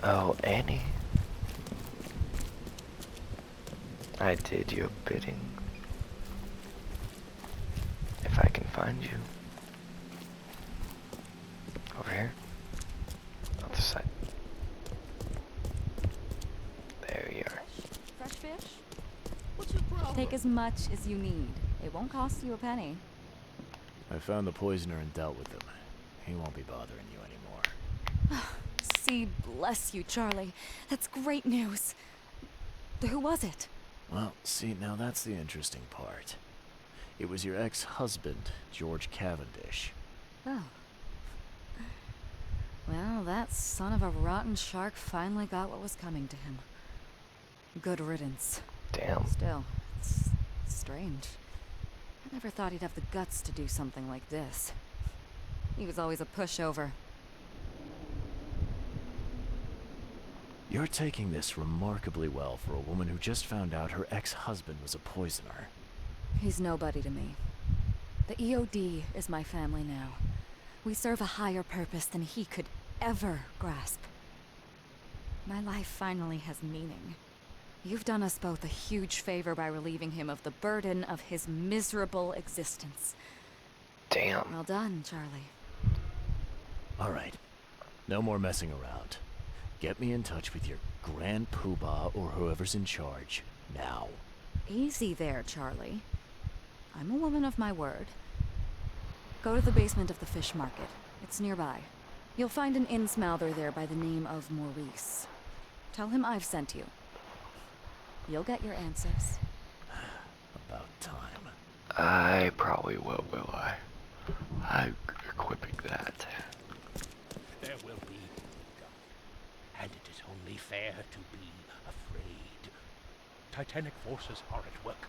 Oh, Annie, I did your bidding. If I can find you. Over here. Other side. There you are. Fresh fish? What's your problem? Take as much as you need. It won't cost you a penny. I found the poisoner and dealt with him. He won't be bothering you anymore. See, bless you, Charlie. That's great news. Who was it? Well, see, now that's the interesting part. It was your ex-husband, George Cavendish. Oh. Well, that son of a rotten shark finally got what was coming to him. Good riddance. Damn. Still, it's strange. I never thought he'd have the guts to do something like this. He was always a pushover. You're taking this remarkably well for a woman who just found out her ex-husband was a poisoner. He's nobody to me. The EOD is my family now. We serve a higher purpose than he could ever grasp. My life finally has meaning. You've done us both a huge favor by relieving him of the burden of his miserable existence. Damn. Well done, Charlie. All right. No more messing around. Get me in touch with your Grand Poobah or whoever's in charge, now. Easy there, Charlie. I'm a woman of my word. Go to the basement of the fish market. It's nearby. You'll find an innsmouther there by the name of Maurice. Tell him I've sent you. You'll get your answers. About time. I probably will I? I'm equipping that. There will be, and it is only fair to be afraid. Titanic forces are at work,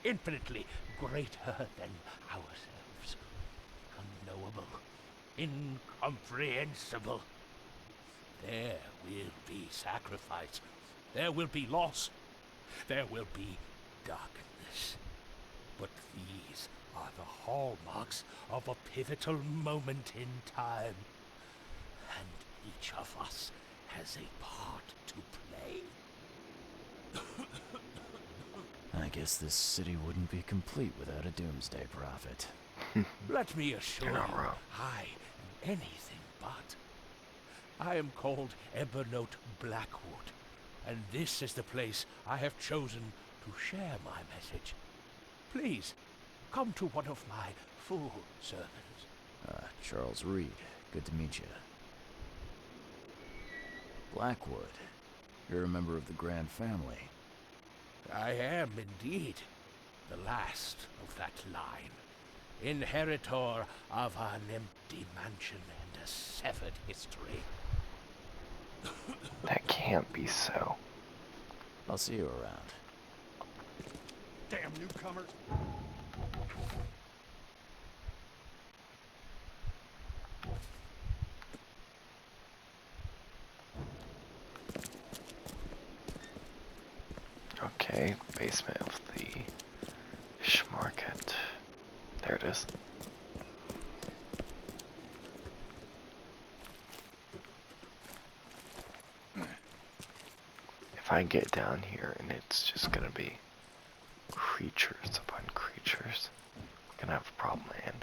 infinitely greater than ourselves. Unknowable, incomprehensible. There will be sacrifice. There will be loss. There will be darkness. But these are the hallmarks of a pivotal moment in time. And each of us has a part to play. I guess this city wouldn't be complete without a doomsday prophet. Let me assure You're you, not wrong. I am anything but. I am called Evernote Blackwood, and this is the place I have chosen to share my message. Please, come to one of my full servants. Charles Reed. Good to meet you. Blackwood. You're a member of the Grand family. I am indeed the last of that line, inheritor of an empty mansion and a severed history. That can't be so. I'll see you around. Damn newcomers! Okay, basement of the fish market. There it is. If I get down here and it's just gonna be creatures upon creatures, I'm gonna have a problem, man.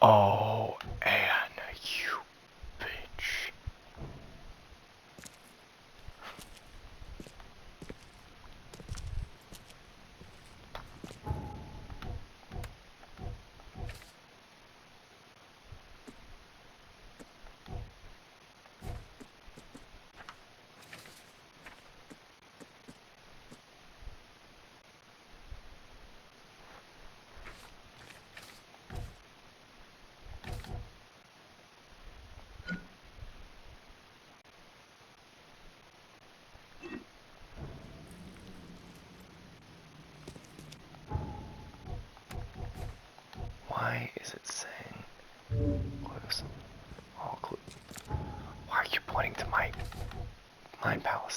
Oh, and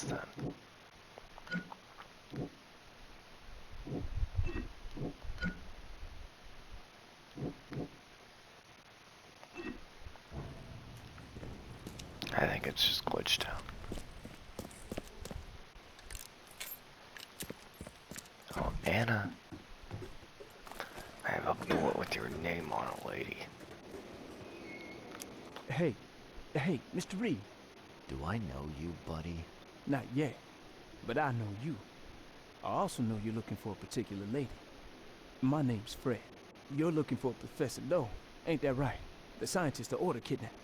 this then. I think it's just glitched out. Oh, Anna. I have a bullet with your name on it, lady. Hey, Mr. Reed. Do I know you, buddy? Not yet, but I know you. I also know you're looking for a particular lady. My name's Fred. You're looking for Professor Doe, ain't that right? The scientist the Order kidnapped.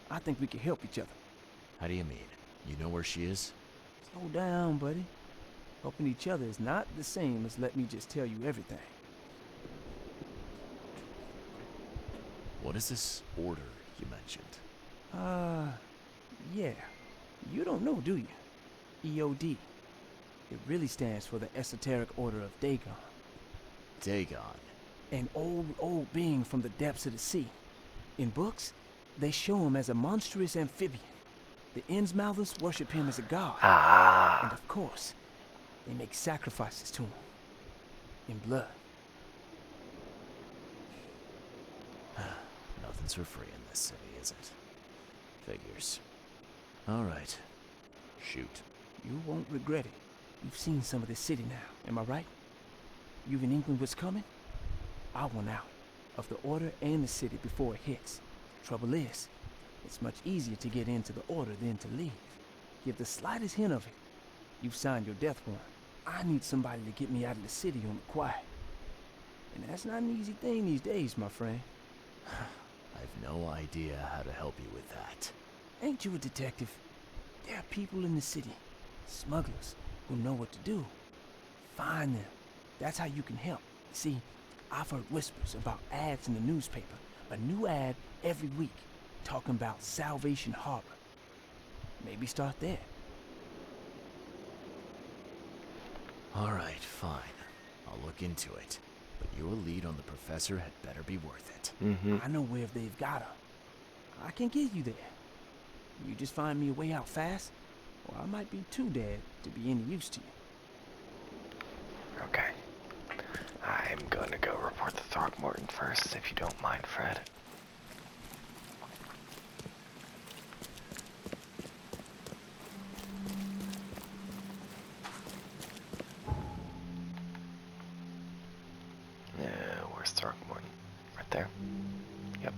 I think we can help each other. How do you mean? You know where she is? Slow down, buddy. Helping each other is not the same as let me just tell you everything. What is this order you mentioned? Yeah. You don't know, do you? EOD. It really stands for the Esoteric Order of Dagon. Dagon. An old being from the depths of the sea. In books, they show him as a monstrous amphibian. The Innsmouthers worship him as a god. And of course, they make sacrifices to him. In blood. Nothing's for free in this city, is it? Figures. Alright. Shoot. You won't regret it. You've seen some of this city now, am I right? You've an inkling what's coming? I want out of the Order and the city before it hits. Trouble is, it's much easier to get into the Order than to leave. Give the slightest hint of it, you've signed your death warrant. I need somebody to get me out of the city on the quiet. And that's not an easy thing these days, my friend. I've no idea how to help you with that. Ain't you a detective? There are people in the city, smugglers, who know what to do. Find them. That's how you can help. See, I've heard whispers about ads in the newspaper. A new ad every week, talking about Salvation Harbor. Maybe start there. Alright, fine. I'll look into it. But your lead on the professor had better be worth it. I know where they've got her. I can get you there. You just find me a way out fast, or I might be too dead to be any use to you. Okay. I'm gonna go report the Throckmorton first, if you don't mind, Fred. Where's Throckmorton? Right there? Yep.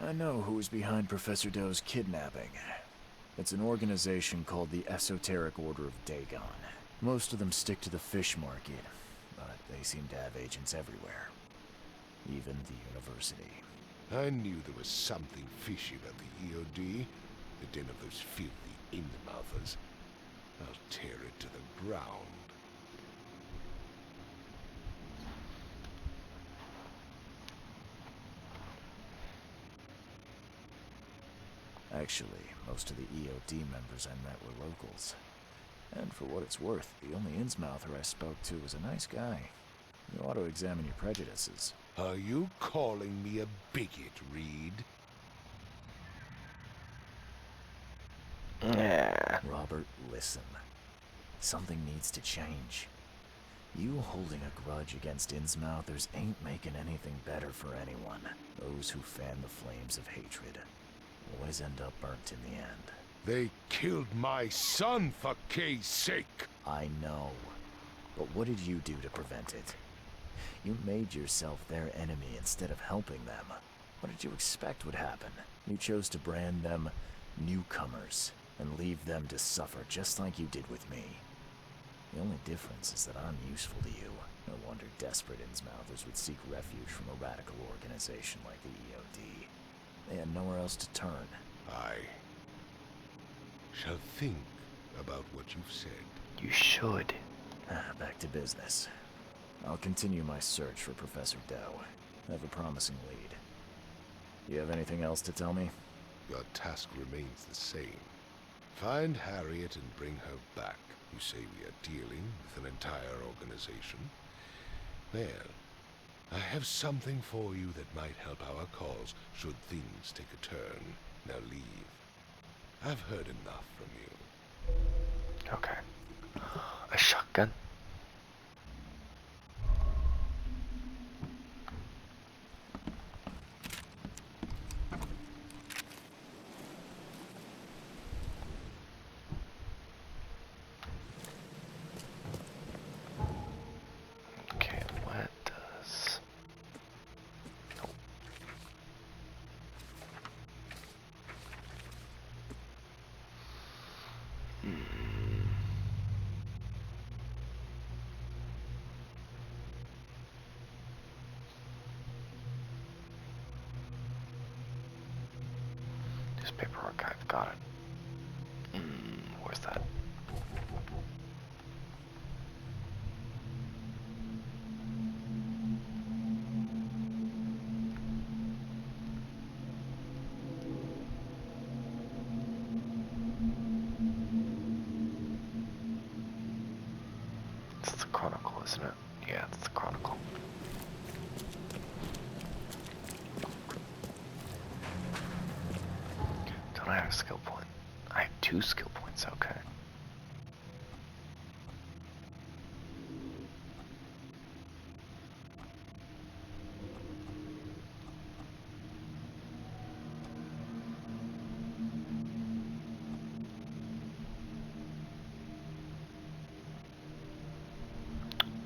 I know who's behind Professor Doe's kidnapping. It's an organization called the Esoteric Order of Dagon. Most of them stick to the fish market, but they seem to have agents everywhere. Even the university. I knew there was something fishy about the EOD, the den of those filthy Innsmouthers. I'll tear it to the ground. Actually, most of the EOD members I met were locals. And for what it's worth, the only Innsmouther I spoke to was a nice guy. You ought to examine your prejudices. Are you calling me a bigot, Reed? Yeah. Robert, listen. Something needs to change. You holding a grudge against Innsmouthers ain't making anything better for anyone. Those who fan the flames of hatred always end up burnt in the end. They killed my son, for Kay's sake! I know. But what did you do to prevent it? You made yourself their enemy instead of helping them. What did you expect would happen? You chose to brand them newcomers and leave them to suffer just like you did with me. The only difference is that I'm useful to you. No wonder desperate Innsmouthers would seek refuge from a radical organization like the EOD. They had nowhere else to turn. I shall think about what you've said. You should. Back to business. I'll continue my search for Professor Doe. I have a promising lead. You have anything else to tell me? Your task remains the same. Find Harriet and bring her back. You say we are dealing with an entire organization? Well, I have something for you that might help our cause should things take a turn. Now leave. I've heard enough from you. Okay. A shotgun? Okay, what does... Nope. Newspaper archive, got it. Where's that? It's the Chronicle, isn't it? Yeah, it's the Chronicle. Don't I have a skill point? I have 2 skill points, okay.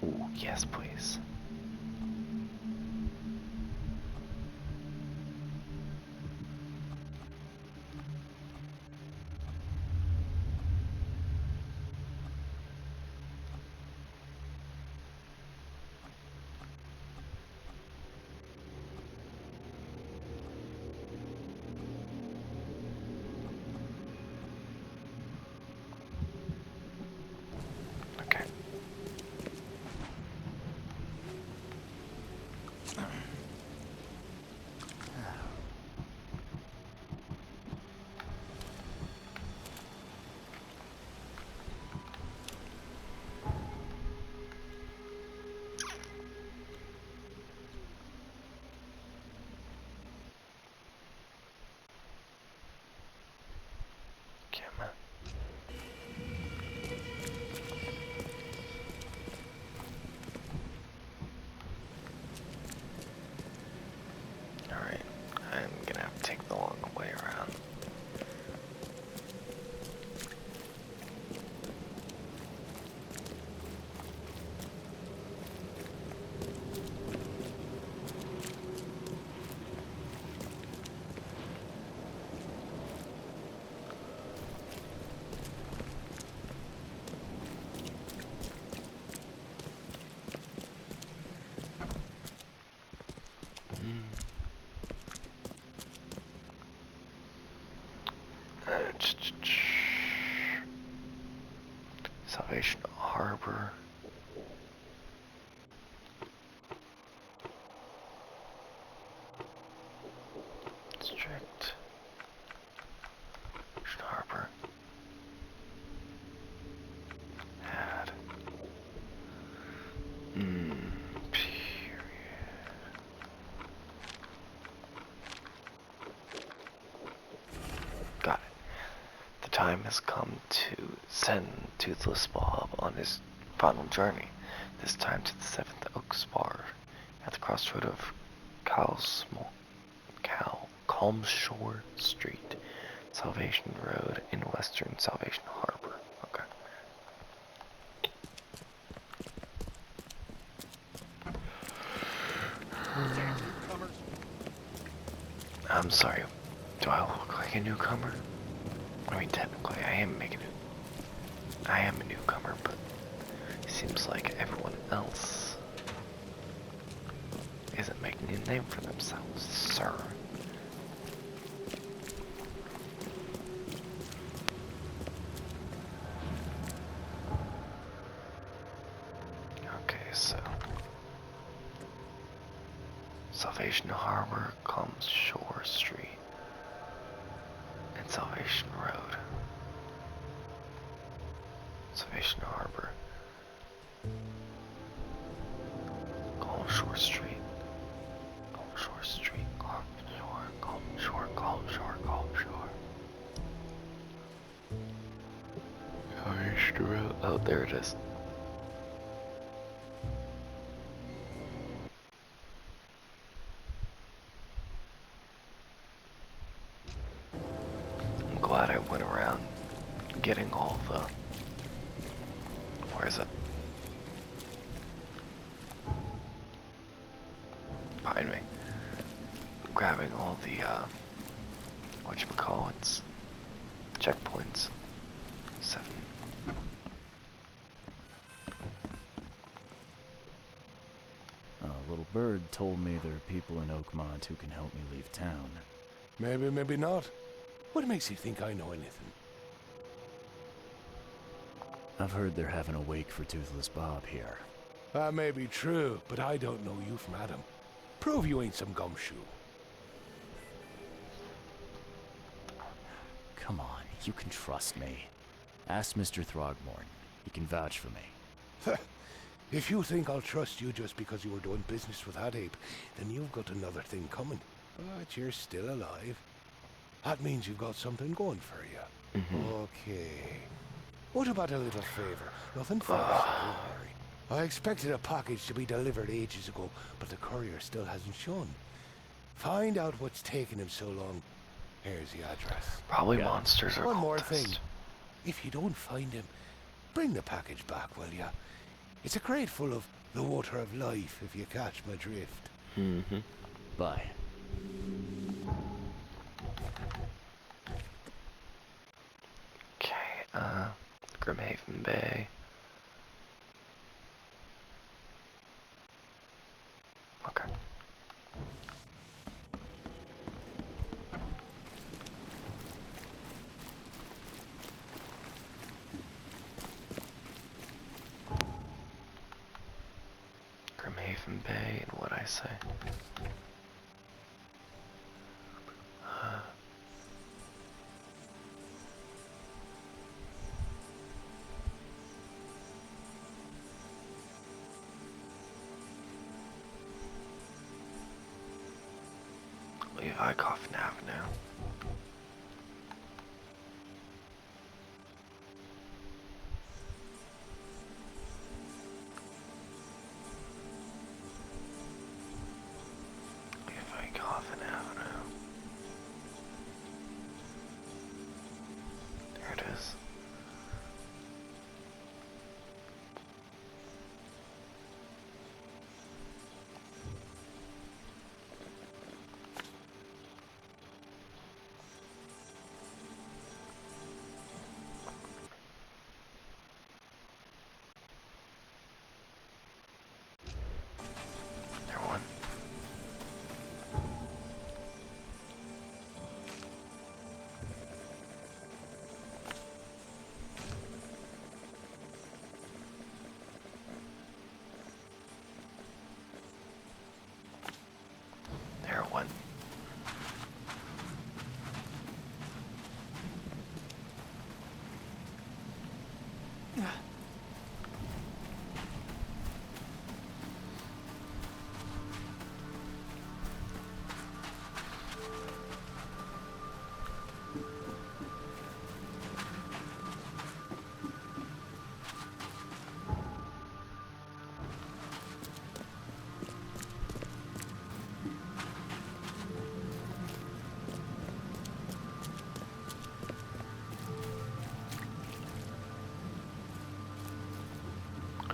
Ooh, yes, please. Okay. Camera. Alright, I'm gonna have to take the long way around. Salvation Harbor. District. Salvation Harbor. Had. Period. Got it. The time has come to send Toothless Bob on his final journey, this time to the 7th Oaks Bar, at the crossroad of Calmshore Street, Salvation Road in western Salvation Harbor. Okay. I'm sorry, do I look like a newcomer? I mean, technically, I am a newcomer, but it seems like everyone else isn't making a name for themselves, sir. Okay, so Salvation Harbor, Calm Shore Street, and Salvation Road. Salvation Harbor, Calm Shore Street, Calm Shore Street, Calm Shore, Calm Shore, Calm Shore, Calm Shore. Salvation Road. Oh, there it is. I'm glad I went around getting all the. Where is it? Behind me. Grabbing all the, whatchamacallits? Checkpoints. 7. A little bird told me there are people in Oakmont who can help me leave town. Maybe, maybe not. What makes you think I know anything? I've heard they're having a wake for Toothless Bob here. That may be true, but I don't know you from Adam. Prove you ain't some gumshoe. Come on, you can trust me. Ask Mr. Throgmorton. He can vouch for me. If you think I'll trust you just because you were doing business with that ape, then you've got another thing coming. But you're still alive. That means you've got something going for you. Okay. What about a little favor? Nothing fast, don't worry. I expected a package to be delivered ages ago, but the courier still hasn't shown. Find out what's taking him so long. Here's the address. Probably monsters or One more cultists. thing. If you don't find him, bring the package back, will ya? It's a crate full of the water of life, if you catch my drift. Bye. Okay, Grimhaven Bay. Okay. Grimhaven Bay, and what'd I say? Levi Coffin Avenue. Levi Coffin Avenue. There it is. There one. There one.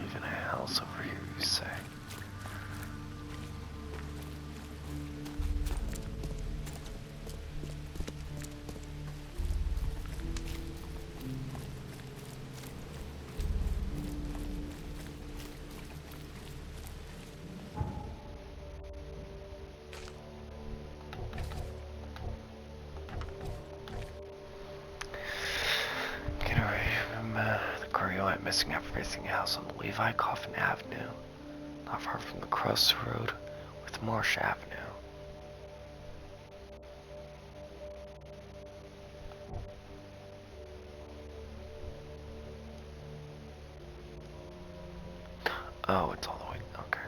Even a house over here, you say? Get away from the Corio went missing after facing a house on the Levi Coffin Avenue, not far from the crossroad with Marsh Avenue. Oh, it's all the way. Okay.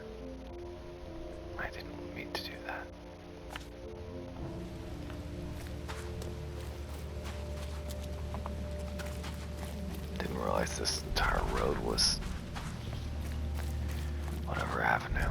I didn't mean to do that. Didn't realize this entire road was whatever avenue.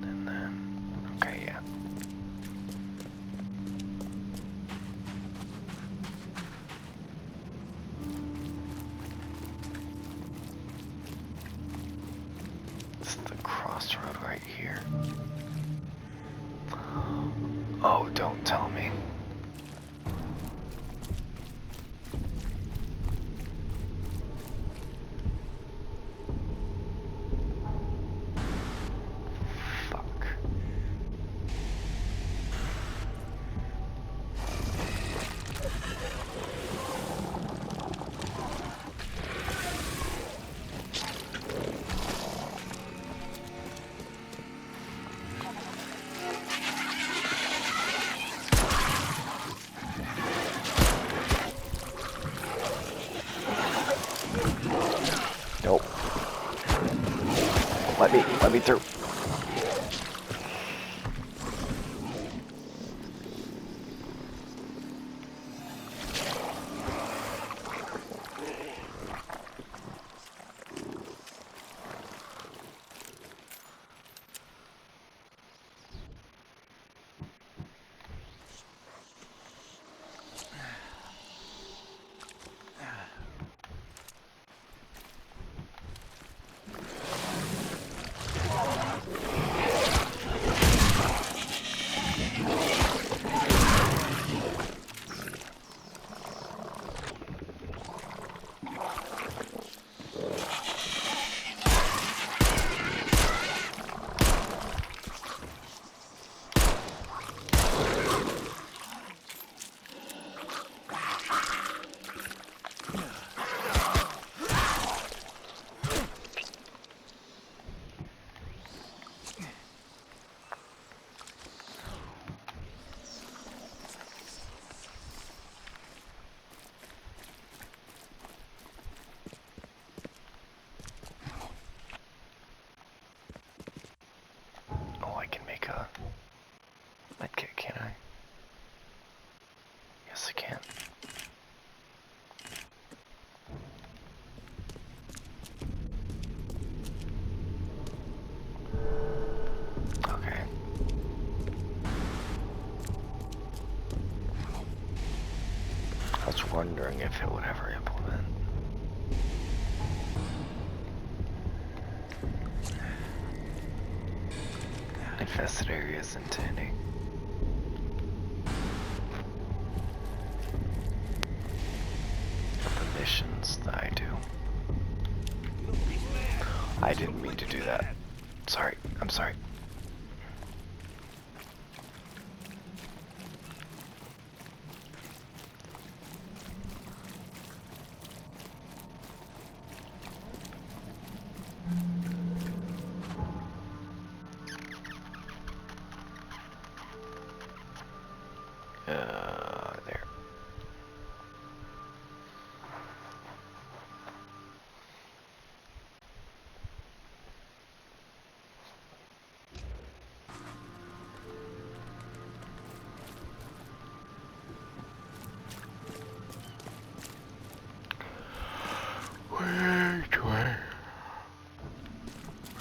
And then, okay, yeah. It's the crossroad right here. Oh, don't tell me. Fuck. Nope. Let me through. Oh, I can make a medkit, can I? Yes, I can. Okay. I was wondering if it would ever implement. Infested areas intending. The missions that I do. I didn't mean to do that. Sorry, I'm sorry. There. Where?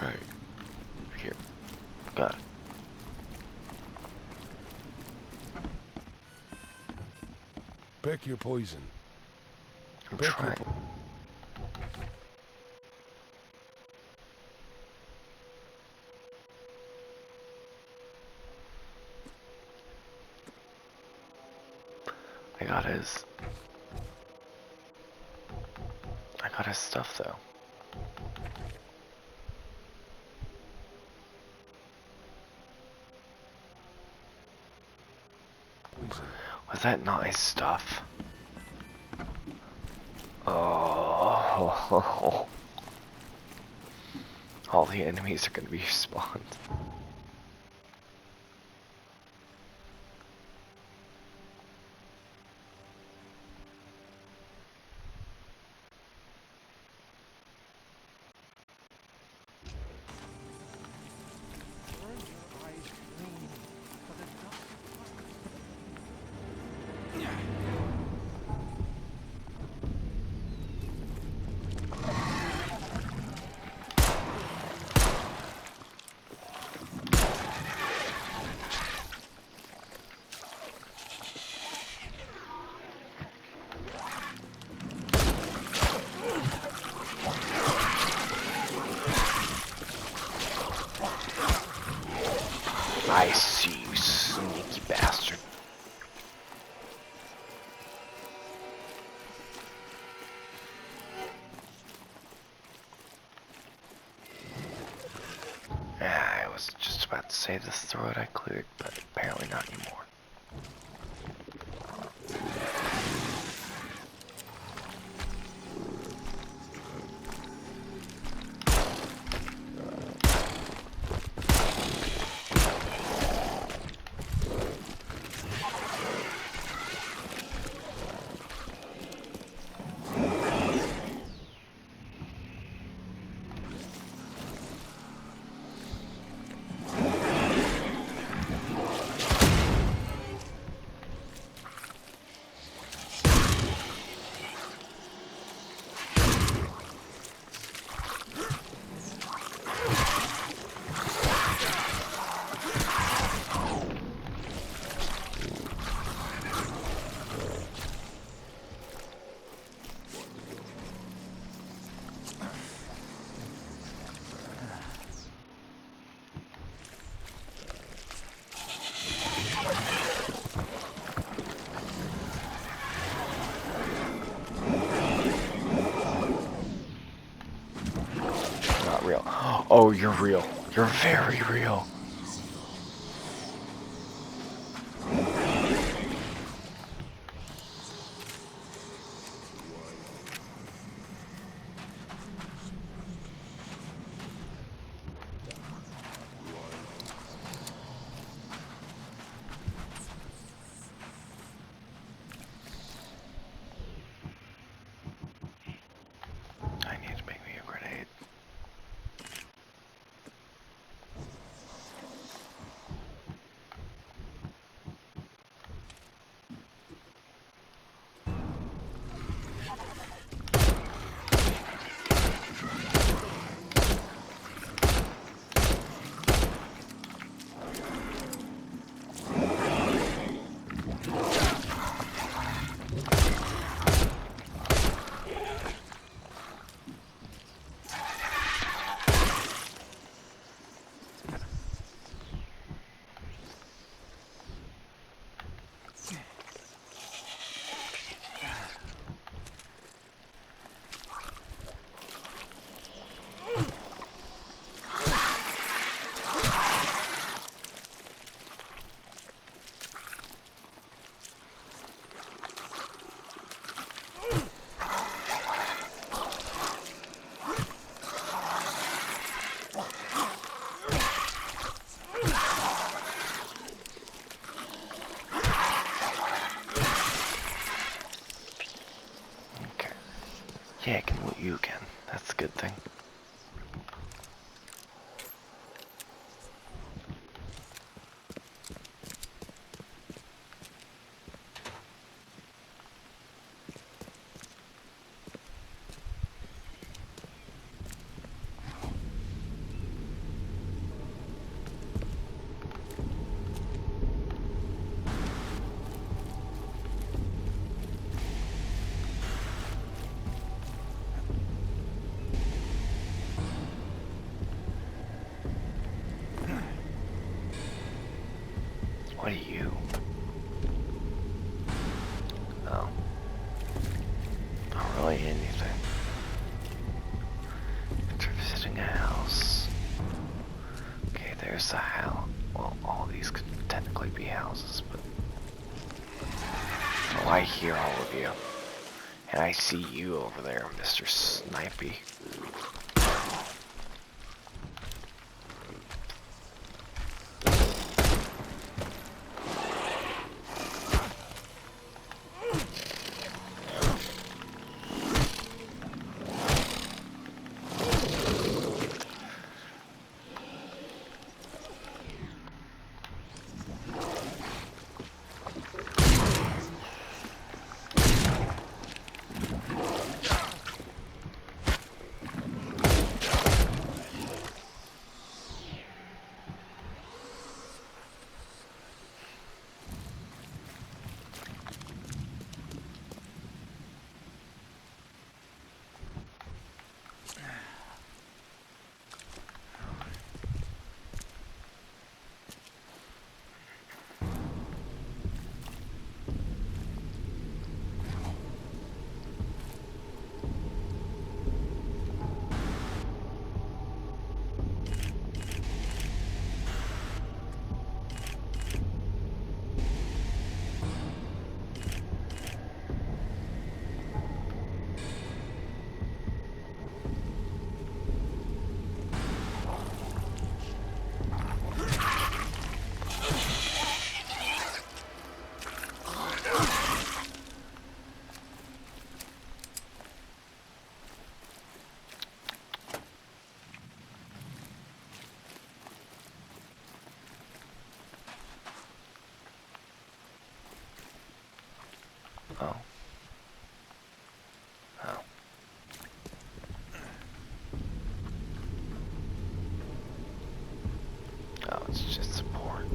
Right. Here. Got it. Pick your poison. I'm Pick trying. I got his stuff though. poison. Was that not his stuff? Oh. All the enemies are gonna be spawned. I see you, sneaky bastard. I was just about to say this throat I cleared, but apparently not anymore. Not real. Oh, you're real. You're very real. I need to make me a grenade. Okay. Yeah, I can loot you again. That's a good thing. What are you? Oh. Not really anything. After visiting a house. Okay, there's the house. Well, all these could technically be houses, but... Oh, I hear all of you. And I see you over there, Mr. Snipey. Oh. Oh. Oh, it's just support.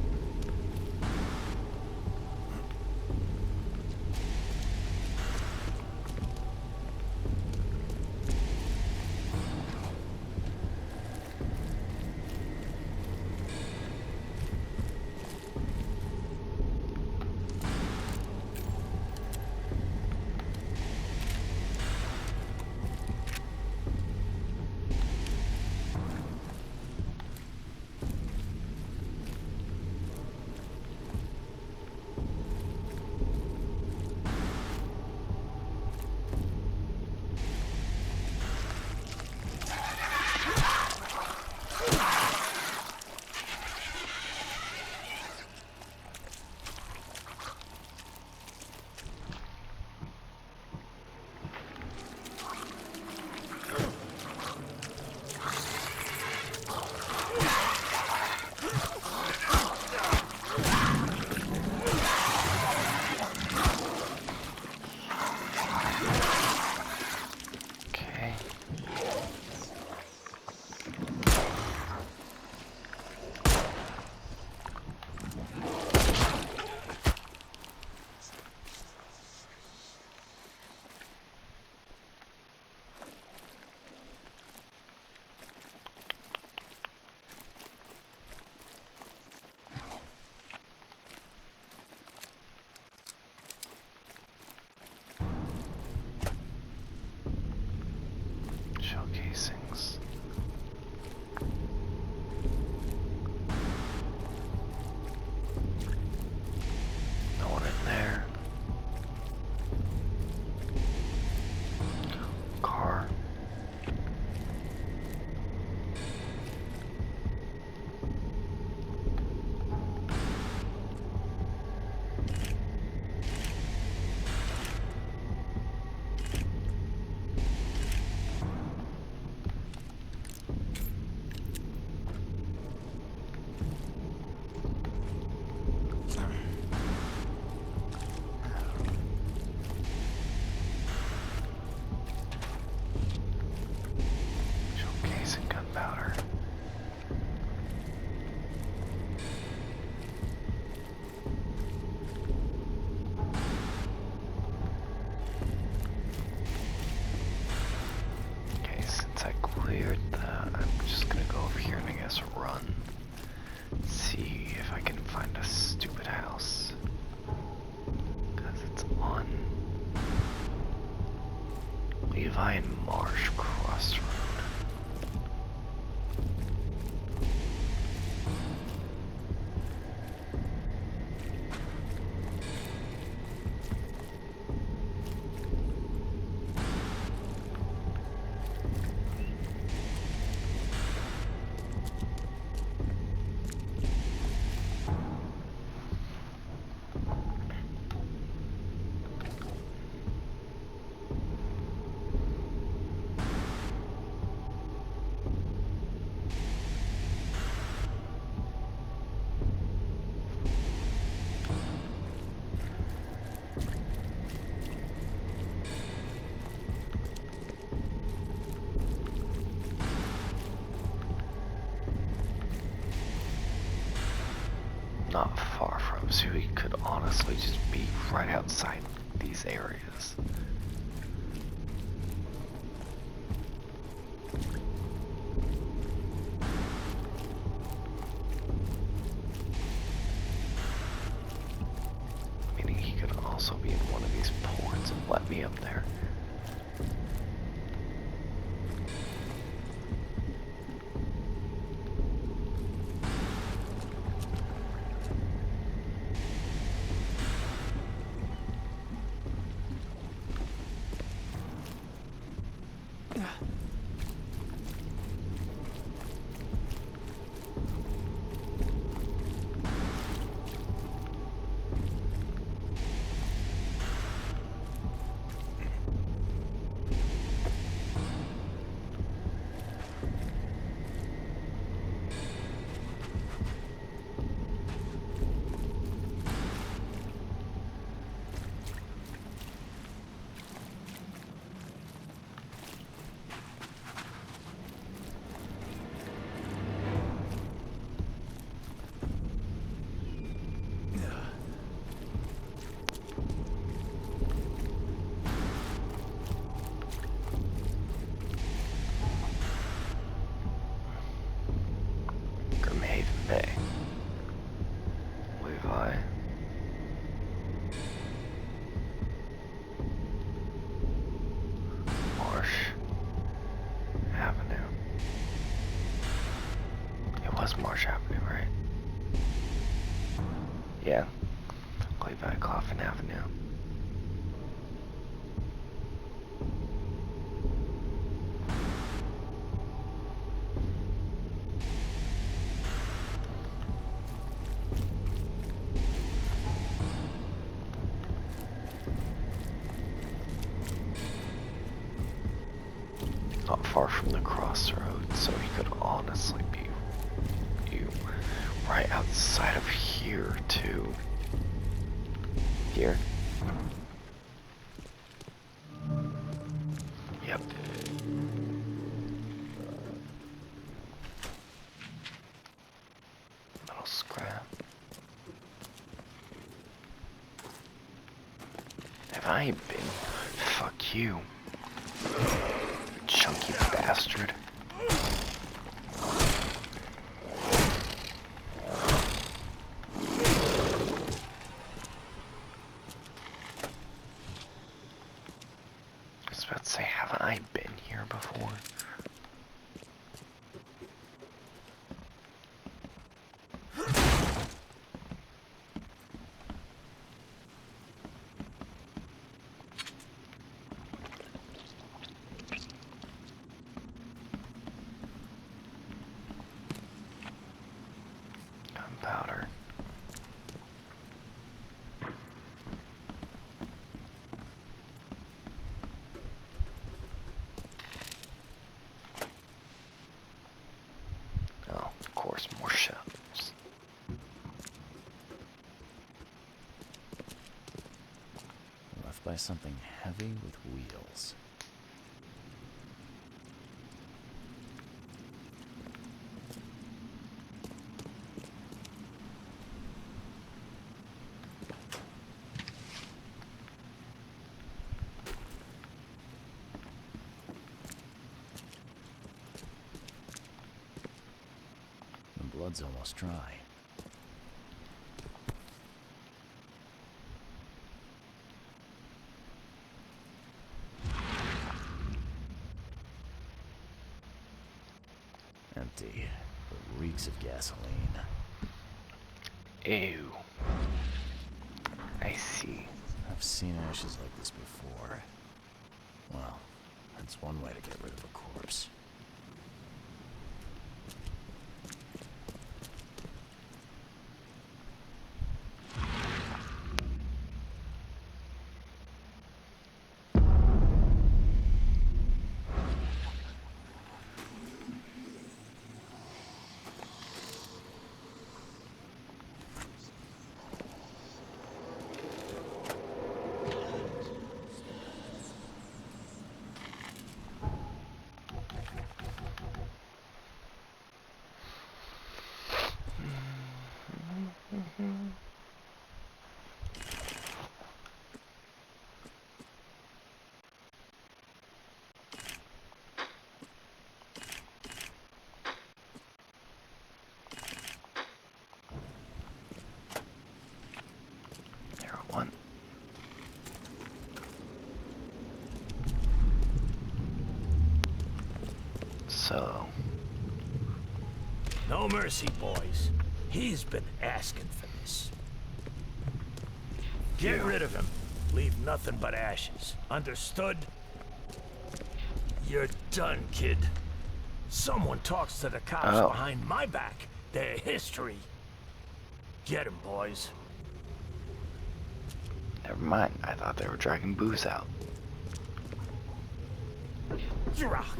Okay. Shell casings. No one in there. Car. Showcase and gunpowder. Okay, since I cleared that, I'm just gonna go over here and I guess run. See if I can find a stupid house. Because it's on Levi and Marsh Crossroad. So he could honestly just be right outside these areas. Meaning he could also be in one of these ports and let me up there. Bay. Levi. Marsh Avenue. It was Marsh Avenue, right? Yeah. Levi Coffin Avenue. Not far from the crossroads, so he could honestly be right outside of here too. Here. Yep. Metal scrap. Have I been? Fuck you. Chunky bastard. I was about to say, have I been here before? Gunpowder. Oh, of course, more shells. Left by something heavy with wheels. The blood's almost dry. Empty, but reeks of gasoline. Ew. I see. I've seen ashes like this before. Well, that's one way to get rid of a corpse. So, No mercy, boys. He's been asking for this. Get rid of him. Leave nothing but ashes. Understood? You're done, kid. Someone talks to the cops behind my back. Their history. Get him, boys. never mind. I thought they were dragging booze out. Drock.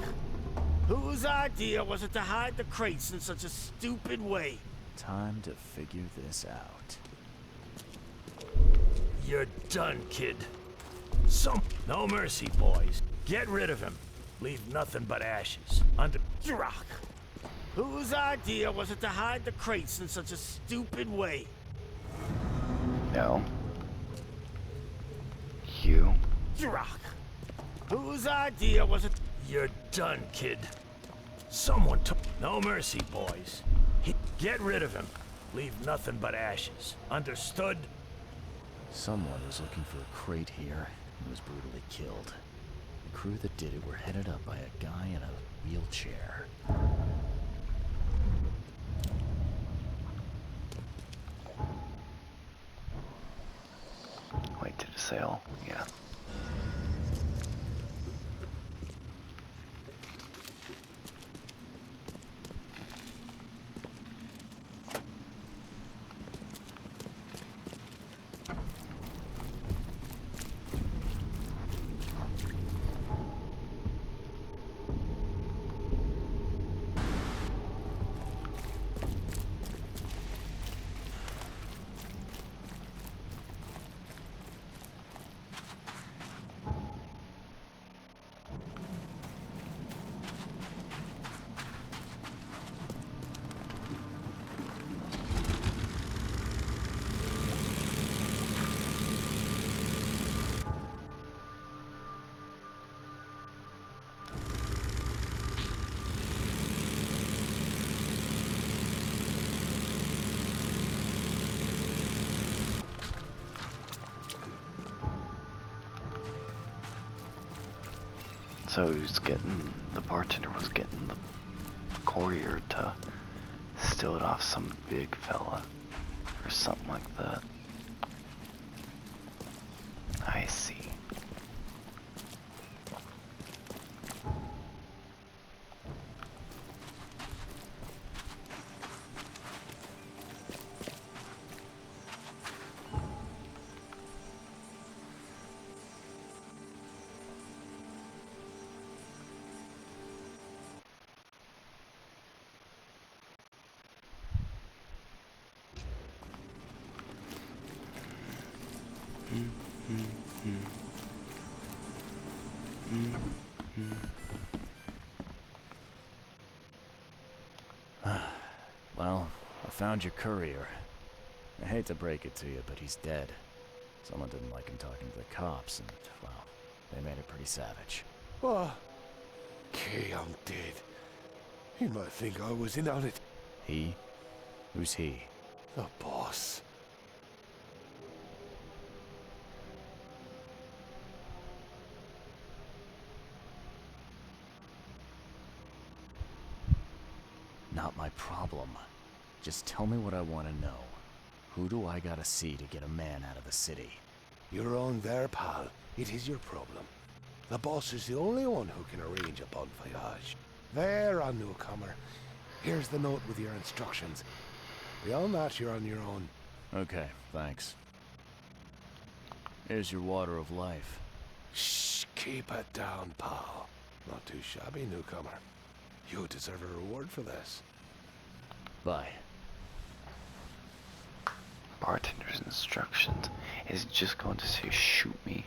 Whose idea was it to hide the crates in such a stupid way? Time to figure this out. You're done, kid. No mercy, boys. Get rid of him. Leave nothing but ashes. Drock. Whose idea was it to hide the crates in such a stupid way? No. You. Drock. Whose idea was it? You're done, kid. Someone took... No mercy, boys. Get rid of him. Leave nothing but ashes. Understood? Someone was looking for a crate here and was brutally killed. The crew that did it were headed up by a guy in a wheelchair. Wait, did it sail? Yeah. So he was getting, the bartender was getting the courier to steal it off some big fella or something like that. I see. Well, I found your courier. I hate to break it to you, but he's dead. Someone didn't like him talking to the cops, and, well, they made it pretty savage. Oh, okay, I'm dead. You might think I was in on it. He? Who's he? The boss. Not my problem. Just tell me what I want to know. Who do I gotta see to get a man out of the city? You're on there, pal. It is your problem. The boss is the only one who can arrange a bon voyage. There, a newcomer. Here's the note with your instructions. Beyond that, you're on your own. Okay, thanks. Here's your water of life. Shh, keep it down, pal. Not too shabby, newcomer. You deserve a reward for this. Bye. Bartender's instructions. Is it just going to say shoot me?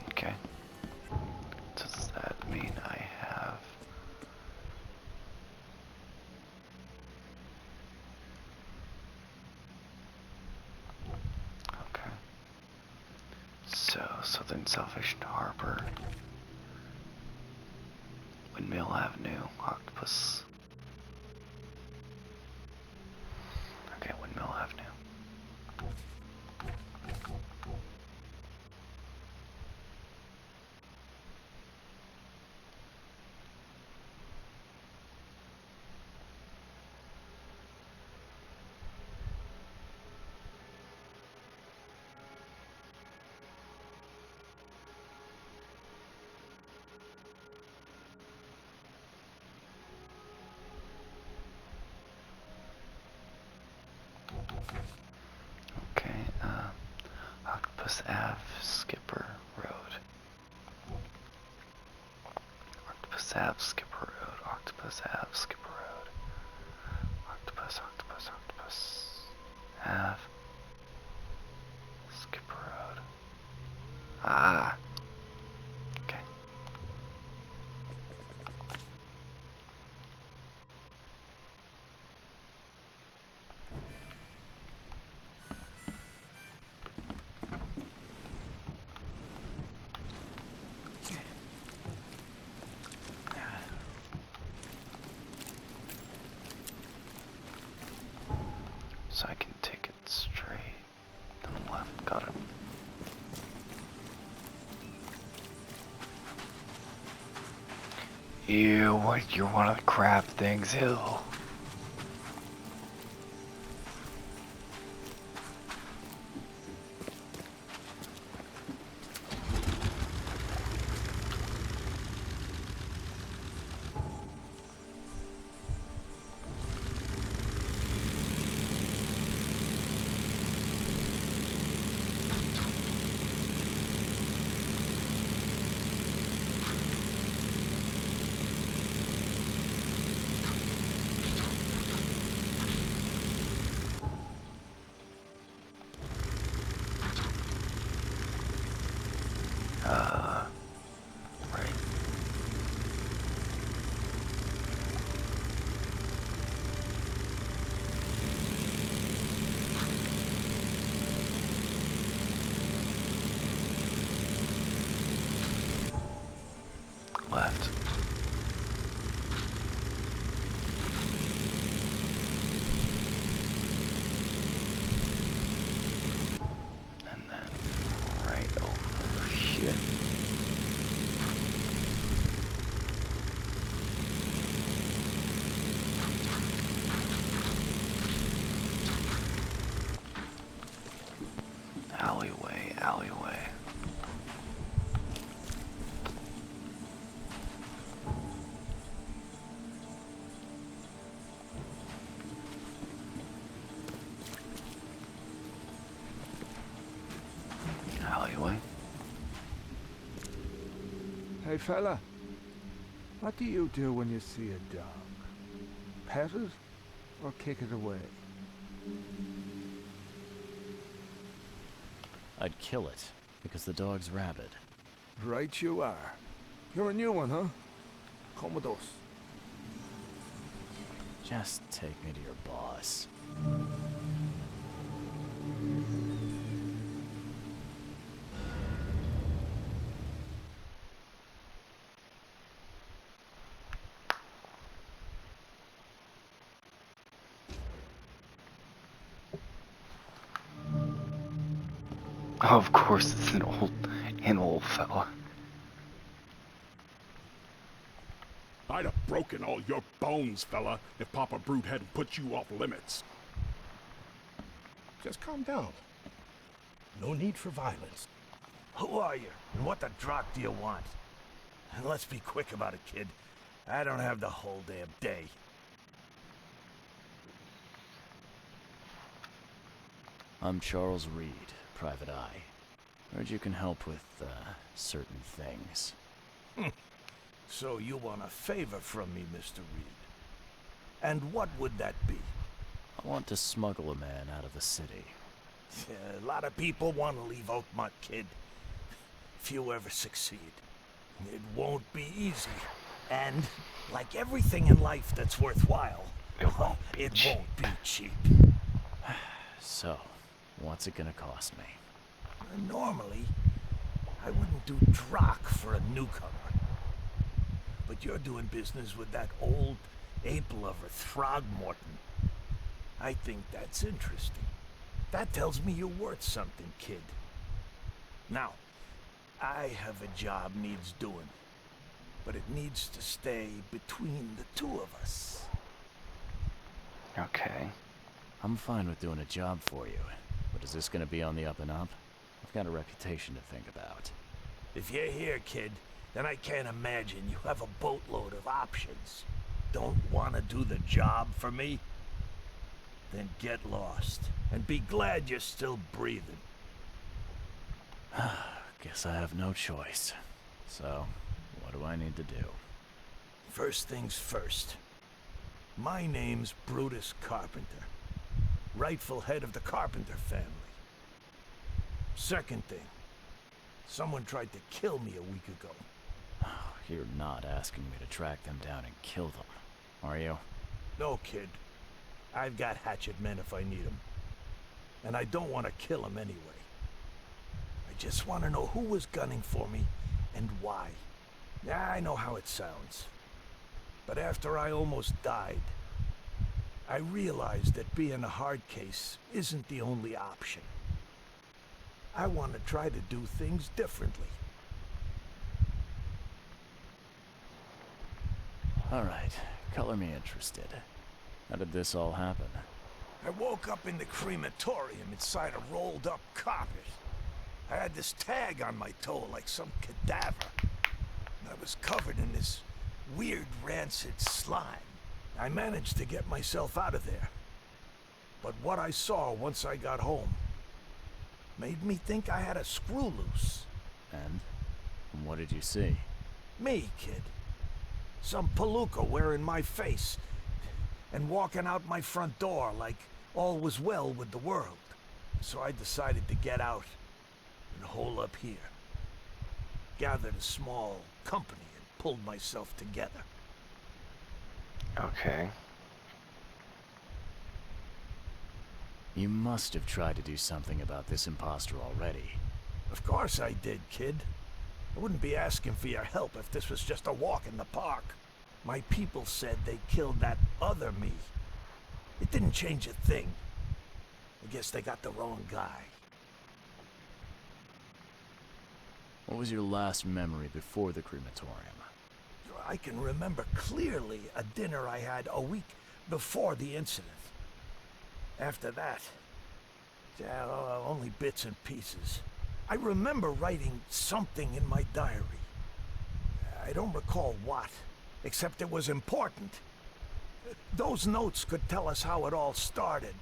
Okay. Does that mean I have... Okay. So, Southern Salvation Harbor, Windmill Avenue, Octopus. Skipper Road. Octopus Ave, Skipper Road. Octopus Ave, Skipper Road. Octopus Ave, Skipper Road. Ah. Okay. So I can take it straight, then left. Got it. Ew, what? You're one of the crab things. Ew. Right. Left. And then right over here. Alleyway. Alleyway. Hey fella, what do you do when you see a dog? Pet it or kick it away? I'd kill it, because the dog's rabid. Right you are. You're a new one, huh? Come with us. Just take me to your boss. Of course, it's an old fella. I'd have broken all your bones, fella, if Papa Brute hadn't put you off limits. Just calm down. No need for violence. Who are you, and what the drock do you want? And let's be quick about it, kid. I don't have the whole damn day. I'm Charles Reed, Private Eye. Heard you can help with, certain things. So you want a favor from me, Mr. Reed? And what would that be? I want to smuggle a man out of the city. A lot of people want to leave Oakmont, kid. Few ever succeed. It won't be easy. And, like everything in life that's worthwhile, It won't be cheap. So, what's it gonna cost me? Normally, I wouldn't do drock for a newcomer. But you're doing business with that old ape-lover Throgmorton. I think that's interesting. That tells me you're worth something, kid. Now, I have a job needs doing, but it needs to stay between the two of us. Okay. I'm fine with doing a job for you, but is this gonna be on the up and up? I've got a reputation to think about. If you're here, kid, then I can't imagine you have a boatload of options. Don't want to do the job for me? Then get lost, and be glad you're still breathing. Guess I have no choice. So, what do I need to do? First things first. My name's Brutus Carpenter, rightful head of the Carpenter family. Second thing, someone tried to kill me a week ago. You're not asking me to track them down and kill them, are you? No, kid. I've got hatchet men if I need them. And I don't want to kill them anyway. I just want to know who was gunning for me and why. Yeah, I know how it sounds. But after I almost died, I realized that being a hard case isn't the only option. I want to try to do things differently. Alright, color me interested. How did this all happen? I woke up in the crematorium inside a rolled up carpet. I had this tag on my toe like some cadaver. And I was covered in this weird rancid slime. I managed to get myself out of there. But what I saw once I got home made me think I had a screw loose. And what did you see? Me, kid. Some palooka wearing my face and walking out my front door like all was well with the world. So I decided to get out and hole up here. Gathered a small company and pulled myself together. Okay. You must have tried to do something about this imposter already. Of course I did, kid. I wouldn't be asking for your help if this was just a walk in the park. My people said they killed that other me. It didn't change a thing. I guess they got the wrong guy. What was your last memory before the crematorium? I can remember clearly a dinner I had a week before the incident. After that, yeah, only bits and pieces. I remember writing something in my diary. I don't recall what, except it was important. Those notes could tell us how it all started.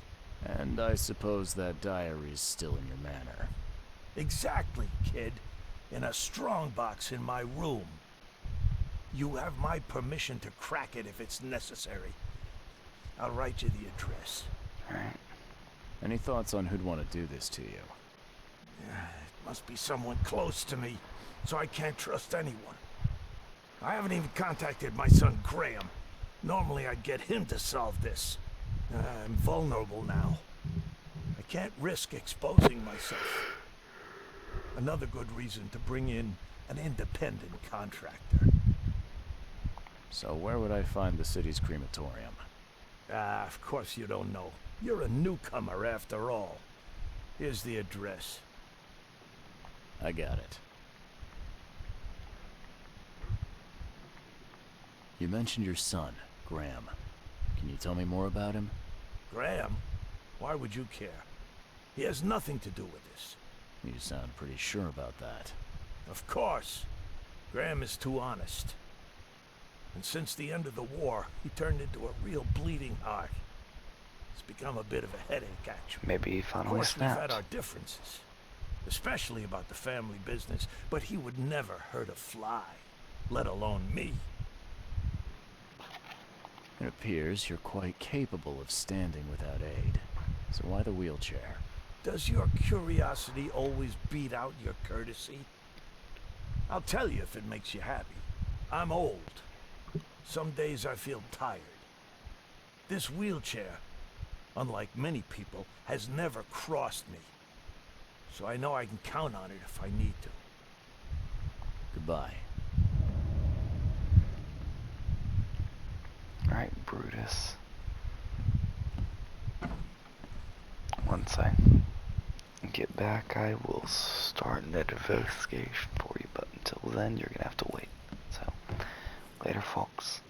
And I suppose that diary's still in your manor. Exactly, kid. In a strongbox in my room. You have my permission to crack it if it's necessary. I'll write you the address. Alright. Any thoughts on who'd want to do this to you? It must be someone close to me, so I can't trust anyone. I haven't even contacted my son Graham. Normally I'd get him to solve this. I'm vulnerable now. I can't risk exposing myself. Another good reason to bring in an independent contractor. So where would I find the city's crematorium? Of course you don't know. You're a newcomer after all. Here's the address. I got it. You mentioned your son, Graham. Can you tell me more about him? Graham? Why would you care? He has nothing to do with this. You sound pretty sure about that. Of course. Graham is too honest. And since the end of the war, he turned into a real bleeding heart. It's become a bit of a headache, actually. Maybe he Of finally course, we've had snapped. our differences. Especially about the family business. But he would never hurt a fly. Let alone me. It appears you're quite capable of standing without aid. So why the wheelchair? Does your curiosity always beat out your courtesy? I'll tell you if it makes you happy. I'm old. Some days I feel tired. This wheelchair, unlike many people, has never crossed me. So I know I can count on it if I need to. Goodbye. Alright, Brutus. Once I get back, I will start an investigation for you, but until then, you're gonna have to wait. So, later, folks.